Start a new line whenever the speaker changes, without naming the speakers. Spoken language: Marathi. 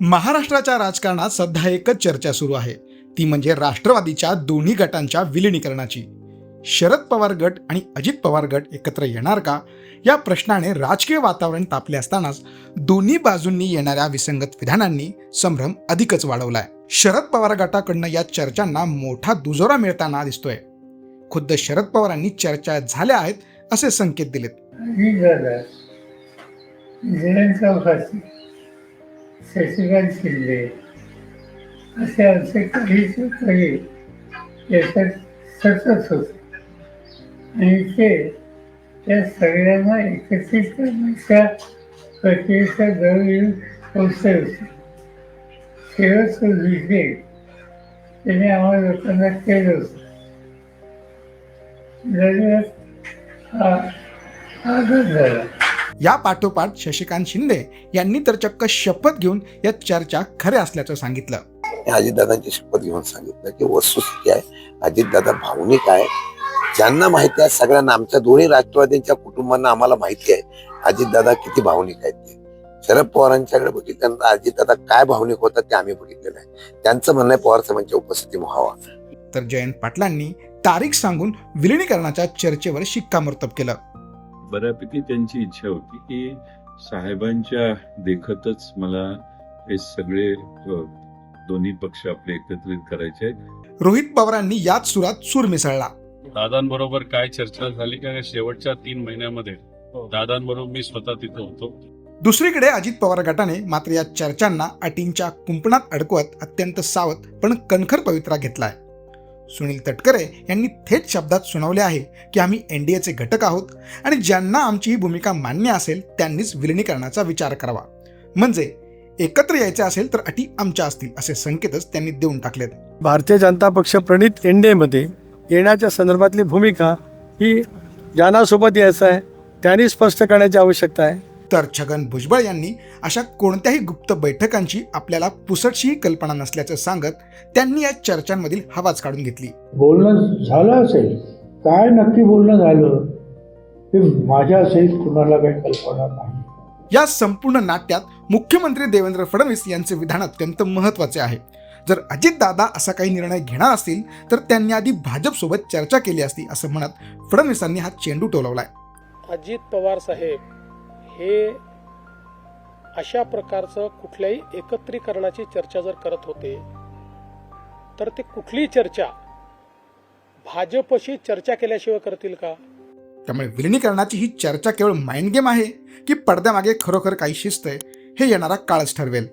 महाराष्ट्राच्या राजकारणात सध्या एकच चर्चा सुरू आहे, ती म्हणजे राष्ट्रवादीच्या दोन्ही गटांच्या विलिनीकरणाची. शरद पवार गट आणि अजित पवार गट एकत्र येणार का, या प्रश्नाने राजकीय वातावरण तापले असतानाच दोन्ही बाजूंनी येणाऱ्या विसंगत विधानांनी संभ्रम अधिकच वाढवलाय. शरद पवार गटाकडनं या चर्चांना मोठा दुजोरा मिळताना दिसतोय. खुद्द शरद पवारांनी चर्चा झाल्या आहेत असे संकेत दिलेत.
शशिकांत शिंदे असे आमचे काही याच्यात सतत होते आणि ते त्या सगळ्यांना एकत्रित करण्याच्या प्रक्रियेचा जवळ पोचले होते. शेवटचं विषय त्याने आम्हाला लोकांना केलं होतं. हा आघात झाला.
या पाठोपाठ शशिकांत शिंदे यांनी तर चक्क शपथ घेऊन या चर्चा खऱ्या असल्याचं सांगितलं.
अजितदादांची शपथ घेऊन सांगितलं की वस्तुस्थिती आहे, अजितदादा भावनिक आहे. ज्यांना माहिती आहे सगळ्यांना, आमच्या दोन्ही राष्ट्रवादींच्या कुटुंबांना आम्हाला माहिती आहे अजितदादा किती भावनिक आहेत. ते शरद पवारांच्याकडे बघितल्यानंतर अजितदादा काय भावनिक होतात ते आम्ही बघितलेलं आहे. त्यांचं म्हणणं आहे पवार साहेबांच्या उपस्थिती व्हावा.
तर जयंत पाटलांनी तारीख सांगून विलिनीकरणाच्या चर्चेवर शिक्कामोर्तब केलं.
बऱ्यापैकी त्यांची इच्छा होती की साहेबांच्या देखतच मला हे सगळे दोन्ही पक्ष आपले एकत्रित करायचे आहेत.
रोहित पवारांनी याच सुरात सूर मिसळला.
दादांबरोबर काय चर्चा झाली का शेवटच्या 3 महिन्यामध्ये दादांबरोबर मी स्वतः तिथे होतो.
दुसरीकडे अजित पवार गटाने मात्र या चर्चांना अटींच्या कुंपणात अडकवत अत्यंत सावध पण कणखर पवित्रा घेतलाय. सुनील तटकरे यांनी थेट शब्दात सुनावले आहे की आम्ही एनडीएचे घटक आहोत आणि ज्यांना आमची ही भूमिका मान्य असेल त्यांनीच विलिनीकरणाचा विचार करावा. म्हणजे एकत्र यायचे असेल तर अटी आमच्या असतील असे संकेतच त्यांनी देऊन टाकलेत.
भारतीय जनता पक्ष प्रणित एनडीएमध्ये येण्याच्या संदर्भातली भूमिका ही ज्यांना सोबत यायचं आहे त्यांनी स्पष्ट करण्याची आवश्यकता आहे.
तर छगन भुजबळ यांनी अशा कोणत्याही गुप्त बैठकांची आपल्याला पुसटशीही कल्पना नसल्याचं सांगत त्यांनी या चर्चांमधील हवाच काढून घेतली.
बोलणं झालं असेल, काय नक्की बोलणं झालं हे माझ्या सहित कुणाला काही कल्पना नाही.
या संपूर्ण नाट्यात मुख्यमंत्री देवेंद्र फडणवीस यांचे विधान अत्यंत महत्त्वाचे आहे. जर अजितदादा असा काही निर्णय घेणार असतील तर त्यांनी आधी भाजपसोबत चर्चा केली असती असं म्हणत फडणवीसांनी हा चेंडू टोलवलाय.
अजित पवार साहेब हे अशा प्रकारचं कुठल्याही एकत्रीकरणाची चर्चा जर करत होते तर ते कुठलीही चर्चा भाजपशी चर्चा केल्याशिवाय करतील का?
त्यामुळे विलिनीकरणाची ही चर्चा केवळ माइंड गेम आहे की पडद्यामागे खरोखर काही शिस्त आहे हे येणारा काळच ठरवेल.